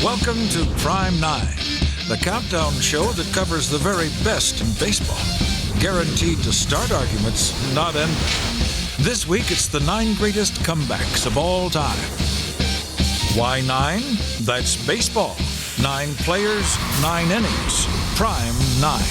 Welcome to Prime 9, the countdown show that covers the very best in baseball. Guaranteed to start arguments, not end them. This week, it's the 9 greatest comebacks of all time. Why 9? That's baseball. 9 players, 9 innings. Prime 9.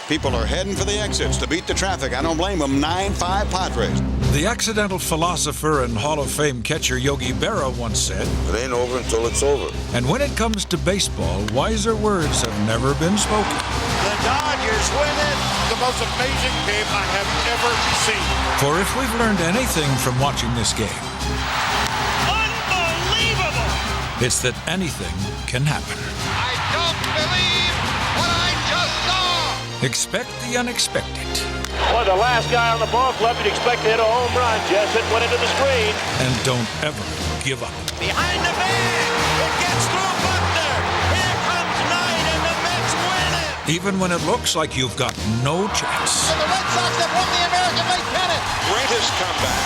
People are heading for the exits to beat the traffic. I don't blame them. 9-5 Padres. The accidental philosopher and Hall of Fame catcher Yogi Berra once said, "It ain't over until it's over." And when it comes to baseball, wiser words have never been spoken. The Dodgers win it. The most amazing game I have ever seen. For if we've learned anything from watching this game, Unbelievable! it's that anything can happen. I don't believe what I just saw. Expect the unexpected. Well, the last guy on the ball club you'd expect to hit a home run. Jessup went into the screen. And don't ever give up. Behind the bag. It gets through Butler. Here comes Knight, and the Mets win it. Even when it looks like you've got no chance. And the Red Sox have won the American League pennant. Greatest comeback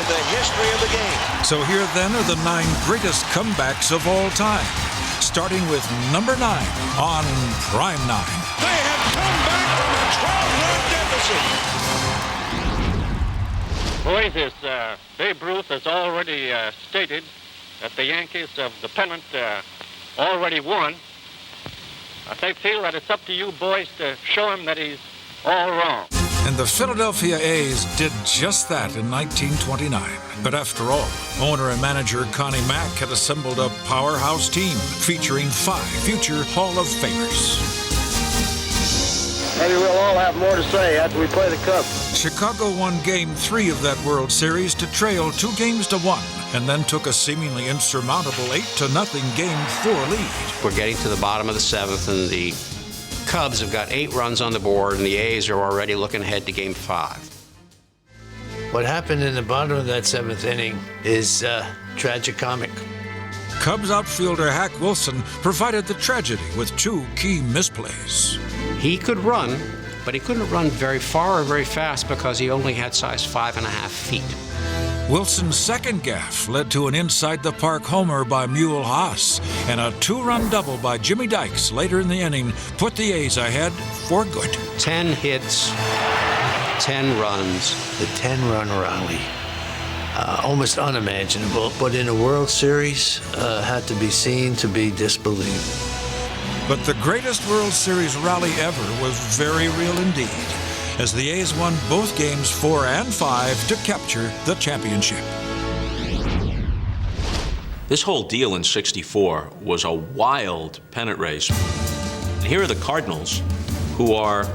in the history of the game. So here then are the 9 greatest comebacks of all time. Starting with number 9 on Prime 9. They have come back from a 12-run deficit. Boys, as Babe Ruth has already stated that the Yankees of the pennant already won, they feel that it's up to you boys to show him that he's all wrong. And the Philadelphia A's did just that in 1929. But after all, owner and manager Connie Mack had assembled a powerhouse team featuring 5 future Hall of Famers. Maybe we'll all have more to say after we play the Cubs. Chicago won Game 3 of that World Series to trail 2-1, and then took a seemingly insurmountable 8-0 Game 4 lead. We're getting to the bottom of the 7th, and the Cubs have got 8 runs on the board, and the A's are already looking ahead to Game 5. What happened in the bottom of that 7th inning is tragicomic. Cubs outfielder Hack Wilson provided the tragedy with 2 key misplays. He could run, but he couldn't run very far or very fast because he only had size 5.5 feet. Wilson's second gaffe led to an inside-the-park homer by Mule Haas, and a 2-run double by Jimmy Dykes later in the inning put the A's ahead for good. 10 hits, 10 runs. The 10-run rally. Almost unimaginable, but in a World Series, had to be seen to be disbelieved. But the greatest World Series rally ever was very real indeed, as the A's won both games 4 and 5 to capture the championship. This whole deal in '64 was a wild pennant race. And here are the Cardinals, who are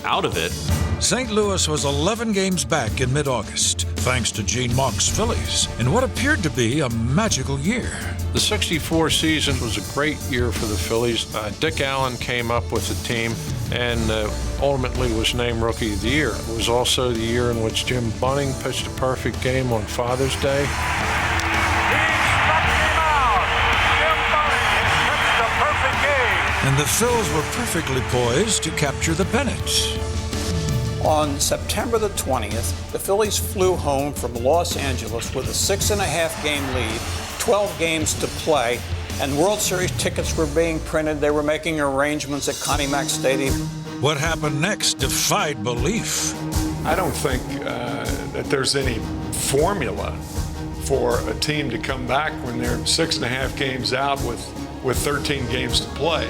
out of it. St. Louis was 11 games back in mid-August, thanks to Gene Mauch's Phillies, in what appeared to be a magical year. The '64 season was a great year for the Phillies. Dick Allen came up with the team and ultimately was named Rookie of the Year. It was also the year in which Jim Bunning pitched a perfect game on Father's Day. He struck him out. Jim Bunning has pitched a perfect game. And the Phils were perfectly poised to capture the pennant. On September the 20th, the Phillies flew home from Los Angeles with a 6.5 game lead, 12 games to play, and World Series tickets were being printed. They were making arrangements at Connie Mack Stadium. What happened next defied belief. I don't think that there's any formula for a team to come back when they're 6.5 games out with 13 games to play.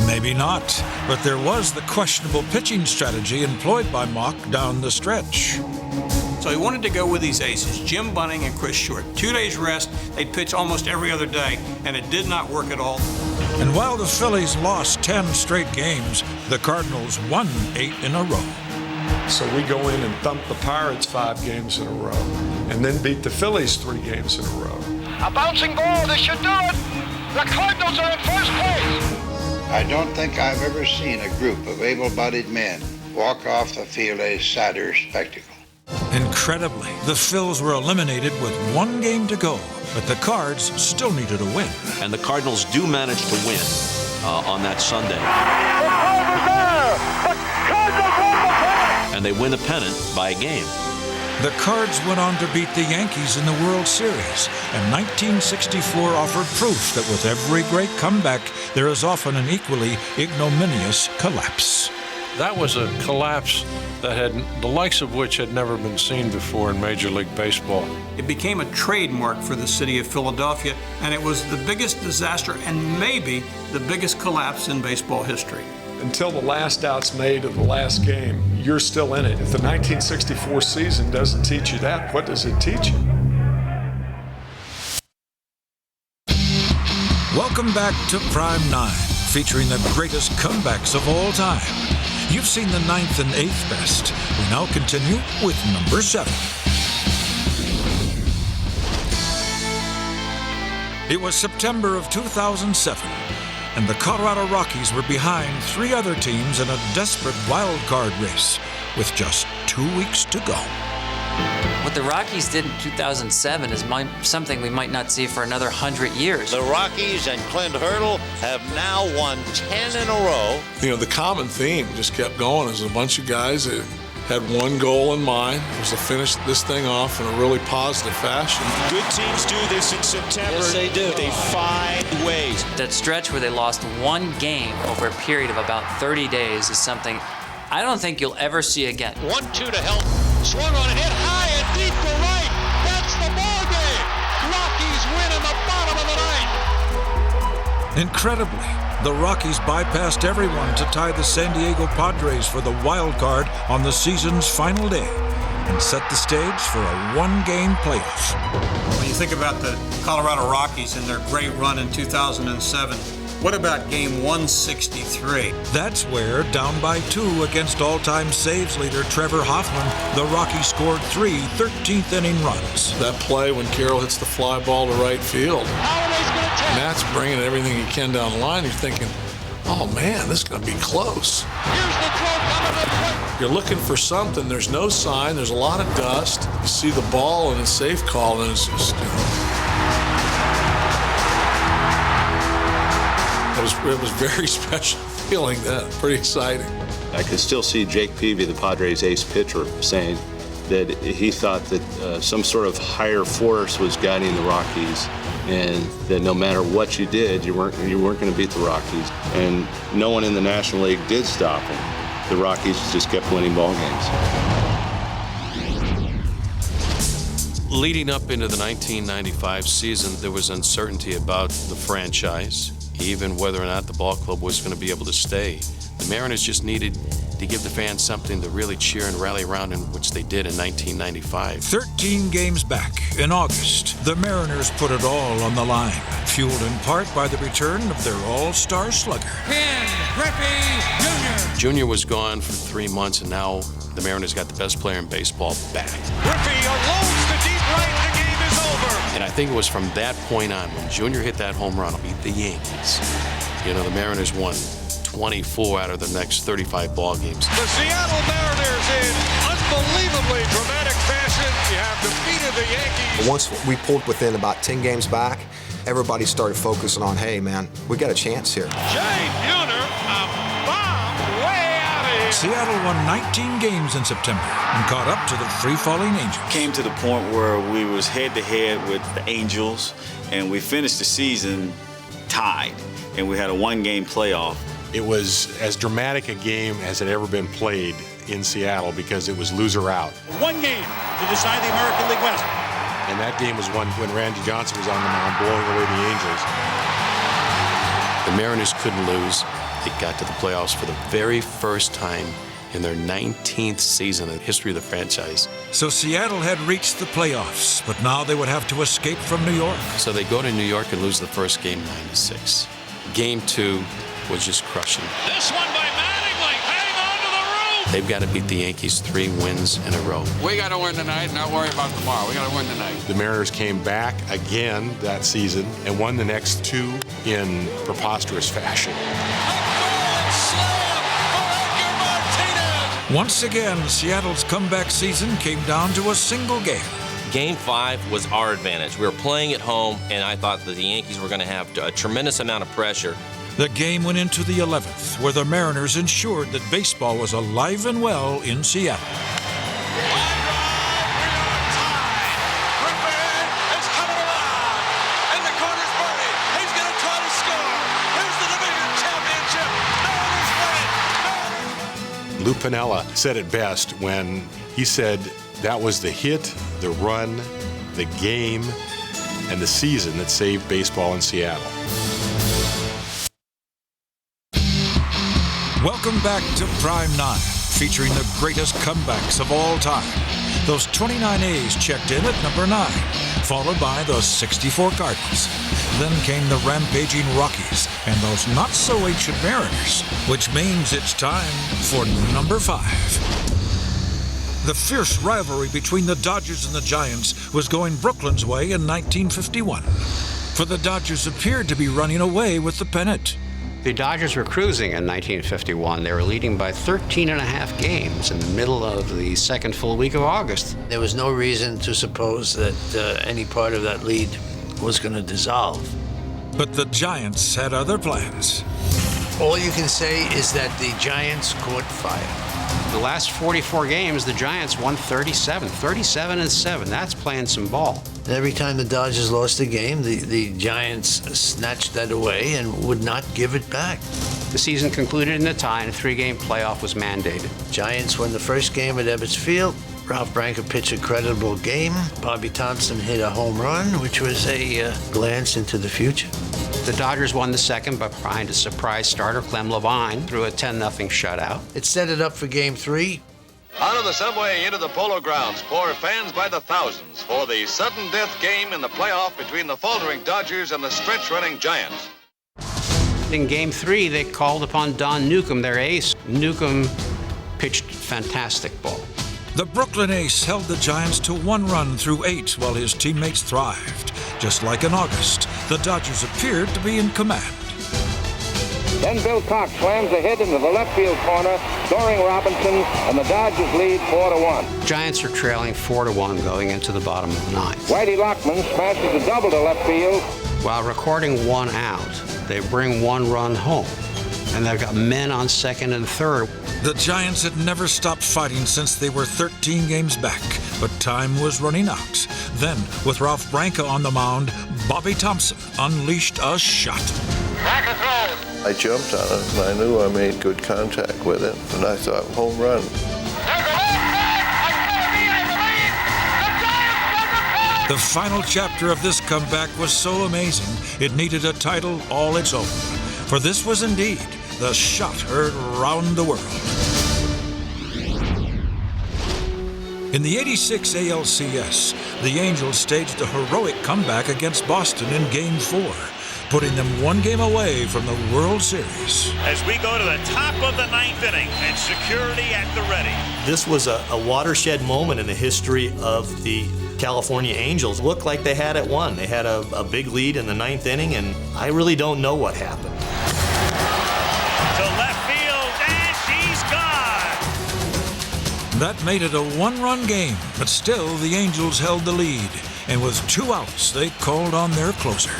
Maybe not, but there was the questionable pitching strategy employed by Mauch down the stretch. So he wanted to go with these aces, Jim Bunning and Chris Short. 2 days rest, they'd pitch almost every other day, and it did not work at all. And while the Phillies lost 10 straight games, the Cardinals won 8 in a row. So we go in and thump the Pirates 5 games in a row, and then beat the Phillies 3 games in a row. A bouncing ball, this should do it. The Cardinals are in first place. I don't think I've ever seen a group of able-bodied men walk off the field a sadder spectacle. Incredibly, the Phils were eliminated with 1 game to go, but the Cards still needed a win. And the Cardinals do manage to win on that Sunday. The Cardinals are there. The Cardinals won the pennant. And they win the pennant by a game. The Cards went on to beat the Yankees in the World Series, and 1964 offered proof that with every great comeback, there is often an equally ignominious collapse. That was a collapse that had the likes of which had never been seen before in Major League Baseball. It became a trademark for the city of Philadelphia, and it was the biggest disaster and maybe the biggest collapse in baseball history. Until the last out's made of the last game, you're still in it. If the 1964 season doesn't teach you that, what does it teach you? Welcome back to Prime 9, featuring the greatest comebacks of all time. You've seen the 9th and 8th best. We now continue with number 7. It was September of 2007, and the Colorado Rockies were behind 3 other teams in a desperate wild card race with just 2 weeks to go. What the Rockies did in 2007 is something we might not see for another 100 years. The Rockies and Clint Hurdle have now won 10 in a row. You know, the common theme just kept going. There's a bunch of guys that had one goal in mind, was to finish this thing off in a really positive fashion. Good teams do this in September. Yes, they do. They find ways. That stretch where they lost 1 game over a period of about 30 days is something I don't think you'll ever see again. 1-2 to help. Swung on and hit high and deep to right. That's the ball game. Rockies win in the bottom of the 9th. Incredibly, the Rockies bypassed everyone to tie the San Diego Padres for the wild card on the season's final day and set the stage for a 1-game playoff. When you think about the Colorado Rockies and their great run in 2007, what about game 163? That's where, down by 2 against all-time saves leader Trevor Hoffman, the Rockies scored 3 13th-inning runs. That play when Carroll hits the fly ball to right field, Matt's bringing everything he can down the line. You're thinking, oh man, this is going to be close. Here's the throw coming to the plate. You're looking for something. There's no sign. There's a lot of dust. You see the ball and it's safe call, and it's just, it was very special feeling that. Pretty exciting. I could still see Jake Peavy, the Padres' ace pitcher, saying that he thought that some sort of higher force was guiding the Rockies, and that no matter what you did, you weren't going to beat the Rockies. And no one in the National League did stop them. The Rockies just kept winning ball games. Leading up into the 1995 season, there was uncertainty about the franchise, even whether or not the ball club was going to be able to stay. The Mariners just needed to give the fans something to really cheer and rally around, in which they did in 1995. 13 games back in August, the Mariners put it all on the line, fueled in part by the return of their all-star slugger. Ken Griffey Jr. Jr. was gone for 3 months, and now the Mariners got the best player in baseball back. Griffey alone to deep right. The game is over. And I think it was from that point on, when Jr. hit that home run, beat the Yankees. You know, the Mariners won 24 out of the next 35 ball games. The Seattle Mariners, in unbelievably dramatic fashion, you have defeated the Yankees. Once we pulled within about 10 games back, everybody started focusing on, hey, man, we got a chance here. Jay Buhner, a bomb way out of here. Seattle won 19 games in September and caught up to the free-falling Angels. Came to the point where we was head-to-head with the Angels, and we finished the season tied, and we had a 1-game playoff. It was as dramatic a game as had ever been played in Seattle because it was loser out. 1 game to decide the American League West. And that game was won when Randy Johnson was on the mound blowing away the Angels. The Mariners couldn't lose. They got to the playoffs for the very first time in their 19th season in the history of the franchise. So Seattle had reached the playoffs, but now they would have to escape from New York. So they go to New York and lose the first game 9-6. Game 2 was just crushing. This one by Mattingly, hang on to the roof. They've got to beat the Yankees 3 wins in a row. We got to win tonight, not worry about tomorrow. We got to win tonight. The Mariners came back again that season and won the next 2 in preposterous fashion. Once again, Seattle's comeback season came down to a single game. Game 5 was our advantage. We were playing at home, and I thought that the Yankees were going to have a tremendous amount of pressure. The game went into the 11th, where the Mariners ensured that baseball was alive and well in Seattle. Lou Piniella said it best when he said that was the hit, the run, the game, and the season that saved baseball in Seattle. Welcome back to Prime 9, featuring the greatest comebacks of all time. Those 29 A's checked in at number 9, followed by those 64 Cardinals. Then came the rampaging Rockies and those not-so-ancient Mariners, which means it's time for number 5. The fierce rivalry between the Dodgers and the Giants was going Brooklyn's way in 1951, for the Dodgers appeared to be running away with the pennant. The Dodgers were cruising in 1951. They were leading by 13 and a half games in the middle of the second full week of August. There was no reason to suppose that any part of that lead was going to dissolve. But the Giants had other plans. All you can say is that the Giants caught fire. The last 44 games, the Giants won 37-7. That's playing some ball. Every time the Dodgers lost a game, the Giants snatched that away and would not give it back. The season concluded in a tie, and a 3-game playoff was mandated. Giants won the first game at Ebbets Field. Ralph Branca pitched a credible game. Bobby Thompson hit a home run, which was a glance into the future. The Dodgers won the second, but behind a surprise starter, Clem Levine, threw a 10-0 shutout. It set it up for Game 3. Out of the subway into the Polo Grounds pour fans by the thousands for the sudden death game in the playoff between the faltering Dodgers and the stretch-running Giants. In Game 3, they called upon Don Newcomb, their ace. Newcomb pitched fantastic ball. The Brooklyn ace held the Giants to 1 run through 8 while his teammates thrived. Just like in August, the Dodgers appeared to be in command. Then Bill Cox slams a hit into the left field corner, scoring Robinson, and the Dodgers lead 4-1. Giants are trailing 4-1 going into the bottom of the 9th. Whitey Lockman smashes a double to left field. While recording 1 out, they bring 1 run home, and they've got men on second and third. The Giants had never stopped fighting since they were 13 games back, but time was running out. Then, with Ralph Branca on the mound, Bobby Thompson unleashed a shot. Branca throws. I jumped on it, and I knew I made good contact with it, and I thought, home run. The final chapter of this comeback was so amazing, it needed a title all its own. For this was indeed the shot heard round the world. In the '86 ALCS, the Angels staged a heroic comeback against Boston in Game 4, putting them 1 game away from the World Series. As we go to the top of the 9th inning and security at the ready. This was a watershed moment in the history of the California Angels. Looked like they had it won. They had a big lead in the 9th inning, and I really don't know what happened. To left field, and she's gone. That made it a 1-run game, but still the Angels held the lead, and with 2 outs, they called on their closer.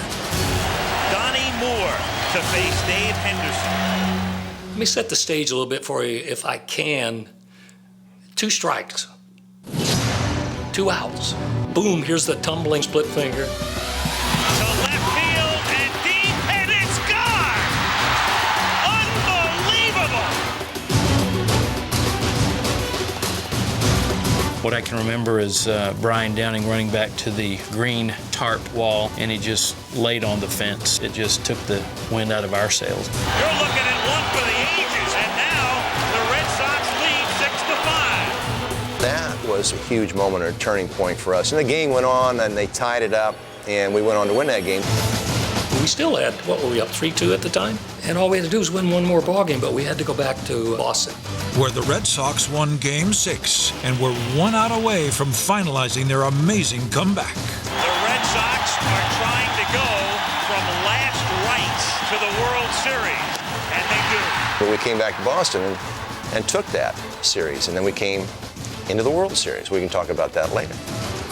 Donnie Moore to face Dave Henderson. Let me set the stage a little bit for you, if I can. 2 strikes, 2 outs. Boom, here's the tumbling split finger. To left field and deep, and it's gone! Unbelievable! What I can remember is Brian Downing running back to the green tarp wall, and he just laid on the fence. It just took the wind out of our sails. You're looking at one for the ages, and now the Red Sox lead 6-5. That was a huge moment, or a turning point for us. And the game went on, and they tied it up, and we went on to win that game. We still had, what were we, up 3-2 at the time? And all we had to do was win 1 more ball game, but we had to go back to Boston, where the Red Sox won Game 6 and were 1 out away from finalizing their amazing comeback. The Red Sox are trying to go from last rights to the World Series, and they do. But we came back to Boston and took that series, and then we came into the World Series. We can talk about that later.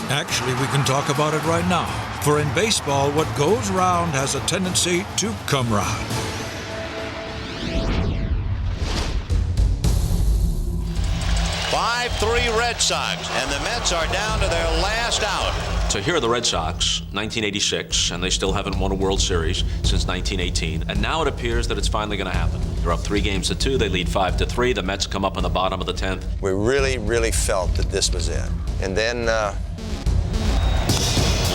Actually, we can talk about it right now. For in baseball, what goes round has a tendency to come round. Five-3 Red Sox, and the Mets are down to their last out. So here are the Red Sox, 1986, and they still haven't won a World Series since 1918. And now it appears that it's finally going to happen. They're up 3-2. They lead 5-3. The Mets come up in the bottom of the 10th. We really, really felt that this was it. And then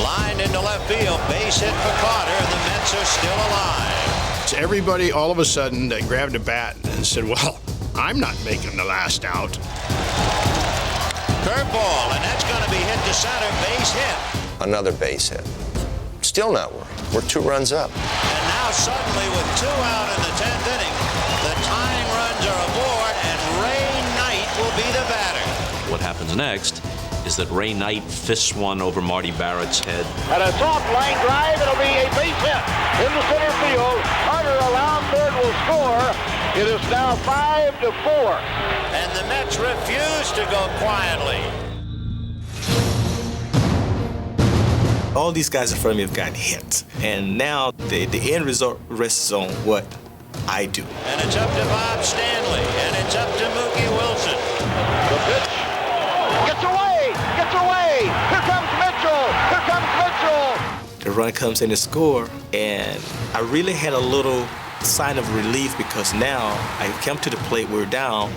lined into left field, base hit for Carter. The Mets are still alive. So everybody all of a sudden grabbed a bat and said, well, I'm not making the last out. Curveball, and that's going to be hit to center, base hit. Another base hit. Still not working. We're 2 runs up. And now suddenly with 2 out in the 10th inning, the tying runs are aboard, and Ray Knight will be the batter. What happens next is that Ray Knight fists one over Marty Barrett's head. And a soft line drive, it'll be a base hit into center field. Carter around third will score. It is now 5-4. And the Mets refuse to go quietly. All these guys in front of me have gotten hit. And now the end result rests on what I do. And it's up to Bob Stanley, and it's up to Mookie Wilson. The pitch gets away, gets away. Here comes Mitchell, here comes Mitchell. The run comes in to score, and I really had a little sign of relief because now I come to the plate, we're down.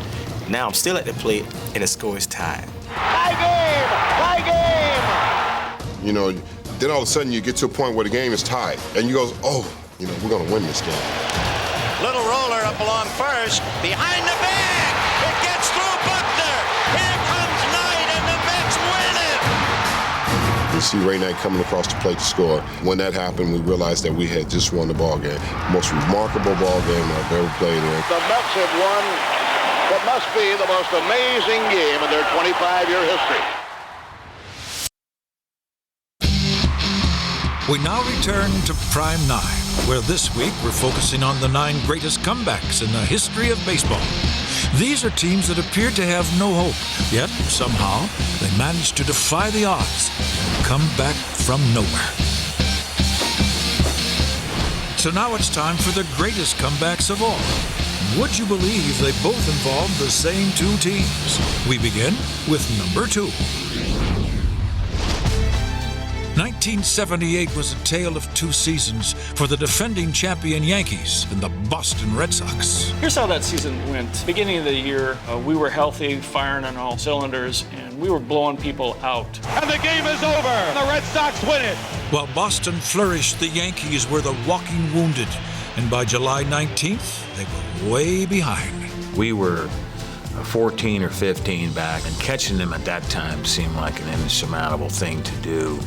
Now I'm still at the plate, and the score is tied. Tie game, tie game. You know, then all of a sudden you get to a point where the game is tied, and you go, oh, you know, we're going to win this game. Little roller up along first, behind the bag. It gets through Buckner. Here comes Knight, and the Mets win it. You see Ray Knight coming across the plate to score. When that happened, we realized that we had just won the ball game. Most remarkable ball game I've ever played in. The Mets have won what must be the most amazing game in their 25-year history. We now return to Prime 9, where this week we're focusing on the 9 greatest comebacks in the history of baseball. These are teams that appear to have no hope, yet somehow they managed to defy the odds and come back from nowhere. So now it's time for the greatest comebacks of all. Would you believe they both involve the same 2 teams? We begin with number 2. 1978 was a tale of 2 seasons for the defending champion Yankees and the Boston Red Sox. Here's how that season went. Beginning of the year, we were healthy, firing on all cylinders, and we were blowing people out. And the game is over. The Red Sox win it. While Boston flourished, the Yankees were the walking wounded, and by July 19th, they were way behind. We were 14 or 15 back, and catching them at that time seemed like an insurmountable thing to do.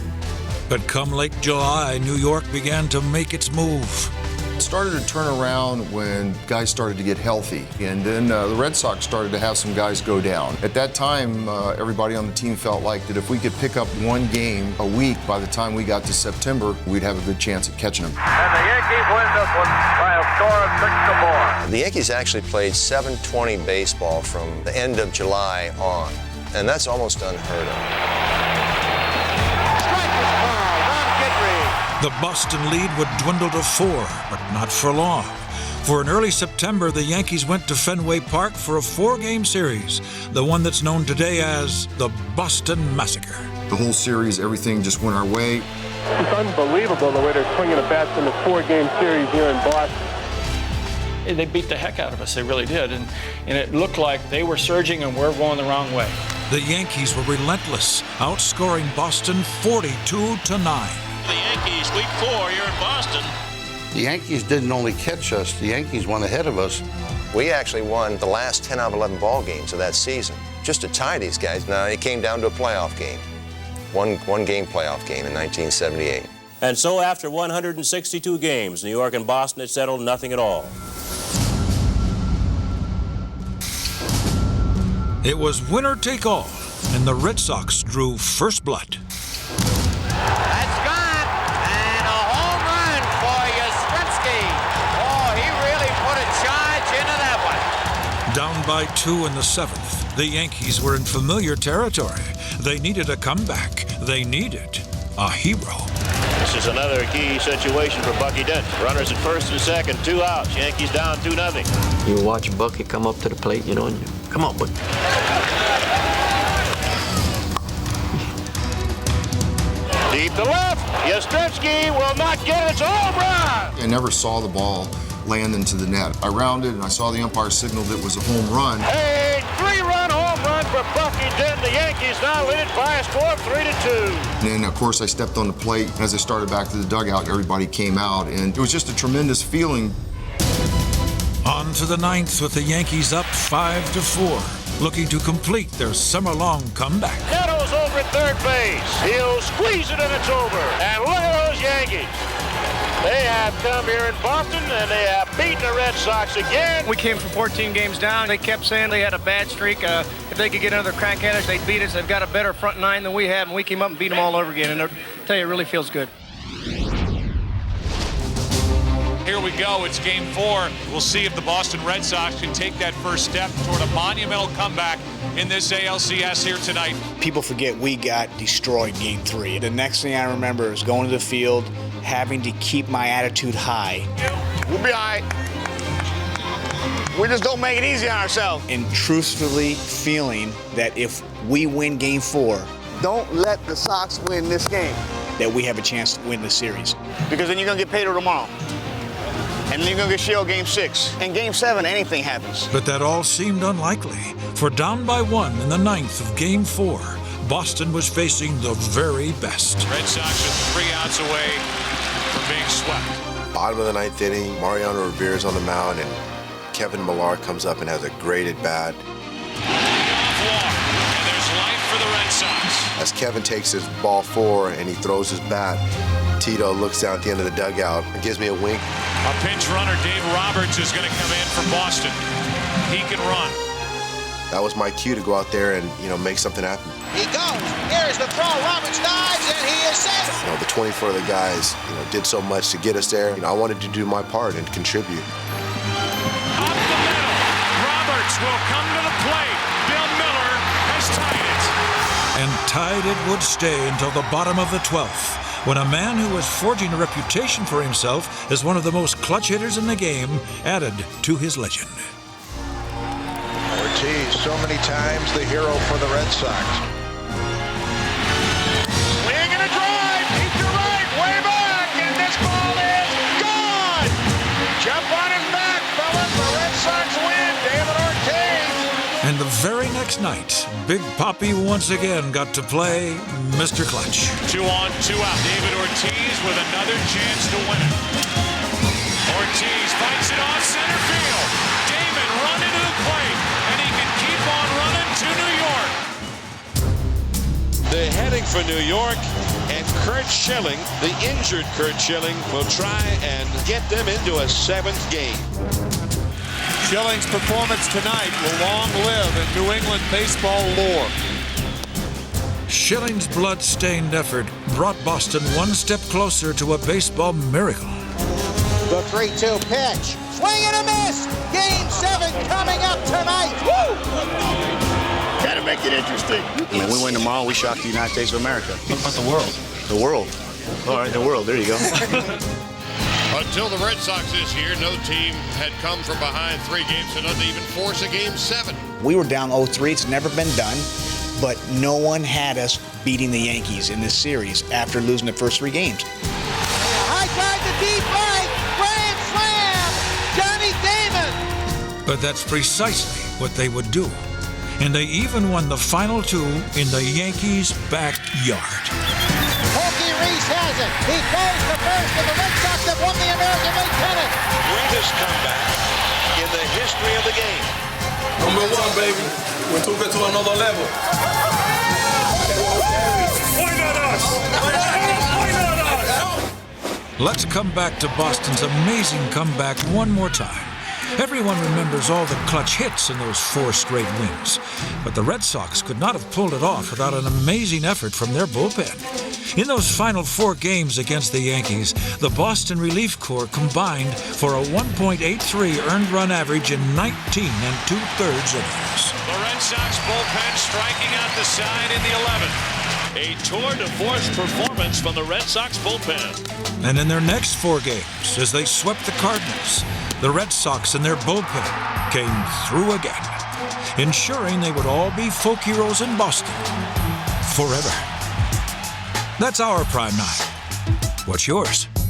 But come late July, New York began to make its move. It started to turn around when guys started to get healthy, and then the Red Sox started to have some guys go down. At that time, everybody on the team felt like that if we could pick up 1 game a week by the time we got to September, we'd have a good chance at catching them. And the Yankees win this one by a score of 6-4. The Yankees actually played 7:20 baseball from the end of July on, and that's almost unheard of. The Boston lead would dwindle to 4, but not for long. For in early September, the Yankees went to Fenway Park for a 4-game series, the one that's known today as the Boston Massacre. The whole series, everything just went our way. It's unbelievable the way they're swinging the bats in the 4-game series here in Boston. They beat the heck out of us, they really did, and it looked like they were surging and we're going the wrong way. The Yankees were relentless, outscoring Boston 42-9. The Yankees, week 4 here in Boston. The Yankees didn't only catch us, the Yankees went ahead of us. We actually won the last 10 out of 11 ball games of that season, just to tie these guys. Now, it came down to a playoff game, one game playoff game in 1978. And so after 162 games, New York and Boston had settled nothing at all. It was winner take all, and the Red Sox drew first blood. That's gone, and a home run for Yastrzemski. Oh, he really put a charge into that one. Down by 2 in the 7th, the Yankees were in familiar territory. They needed a comeback. They needed a hero. This is another key situation for Bucky Dent. Runners at first and second, 2 outs. Yankees down 2-0. You watch Bucky come up to the plate, you know, and you, come on, Bucky. Deep to left. Yastrzemski will not get it. It's a home run. I never saw the ball land into the net. I rounded and I saw the umpire signal that it was a home run. A 3-run home run for Buckington. The Yankees now lead it by a score of 3-2. And then, of course, I stepped on the plate. As I started back to the dugout, everybody came out, and it was just a tremendous feeling. On to the ninth with the Yankees up 5-4, looking to complete their summer-long comeback. Neto's over at third base. He'll squeeze it and it's over. And look at those Yankees. They have come here in Boston and they have beaten the Red Sox again. We came from 14 games down. They kept saying they had a bad streak. If they could get another crack at us, they'd beat us. They've got a better front nine than we have, and we came up and beat them all over again. And I tell you, it really feels good. Here we go. It's game 4. We'll see if the Boston Red Sox can take that first step toward a monumental comeback in this ALCS here tonight. People forget we got destroyed game 3. The next thing I remember is going to the field, having to keep my attitude high. We'll be all right. We just don't make it easy on ourselves. And truthfully feeling that if we win game 4, Don't let the Sox win this game. that we have a chance to win the series. Because then you're going to get paid tomorrow. And then you're going to get shelled game 6. And game 7, anything happens. But that all seemed unlikely, for down by 1 in the ninth of Game 4, Boston was facing the very best. Red Sox are 3 outs away from being swept. Bottom of the 9th inning, Mariano Rivera's on the mound, and Kevin Millar comes up and has a great at-bat. Walk, and there's life for the Red Sox. As Kevin takes his ball 4 and he throws his bat, Tito looks down at the end of the dugout and gives me a wink. A pinch runner, Dave Roberts, is going to come in for Boston. He can run. That was my cue to go out there and, make something happen. He goes. Here's the throw. Roberts dives, and he is safe. The 24 of the guys, did so much to get us there. I wanted to do my part and contribute. Up the middle. Roberts will come to the plate. Bill Miller has tied it. And tied it would stay until the bottom of the 12th, when a man who was forging a reputation for himself as one of the most clutch hitters in the game added to his legend. Ortiz, so many times the hero for the Red Sox. Swing and a drive, deep to right, way back, and this ball is gone! Jump on his back, fellas, the Red Sox win, David Ortiz! And the very next night, Big Papi once again got to play Mr. Clutch. 2 on, 2 out. David Ortiz with another chance to win it. Ortiz fights it off center field. Damon running to the plate, and he can keep on running to New York. They're heading for New York, and Curt Schilling, the injured Curt Schilling, will try and get them into a 7th game. Schilling's performance tonight will long live in New England baseball lore. Schilling's blood-stained effort brought Boston one step closer to a baseball miracle. The 3-2 pitch. Swing and a miss. Game 7 coming up tonight. Woo! Gotta make it interesting. We win tomorrow, we shock the United States of America. What about the world? The world. All right, the world. There you go. Until the Red Sox this year, no team had come from behind 3 games to none to even force a game 7. We were down 0-3. It's never been done. But no one had us beating the Yankees in this series after losing the first 3 games. High drive to deep right. Grand slam. Johnny Damon. But that's precisely what they would do. And they even won the final 2 in the Yankees' backyard. Pokey Reese has it. He goes to first, and the Red Sox have won the American League pennant. Greatest comeback in the history of the game. Number 1, baby. We took it to another level. Why not us? Why not us? Let's come back to Boston's amazing comeback one more time. Everyone remembers all the clutch hits in those 4 straight wins, but the Red Sox could not have pulled it off without an amazing effort from their bullpen. In those final 4 games against the Yankees, the Boston Relief Corps combined for a 1.83 earned run average in 19 2/3 innings. The Red Sox bullpen striking out the side in the 11th. A tour de force performance from the Red Sox bullpen. And in their next 4 games, as they swept the Cardinals, the Red Sox and their bullpen came through again, ensuring they would all be folk heroes in Boston forever. That's our Prime 9. What's yours?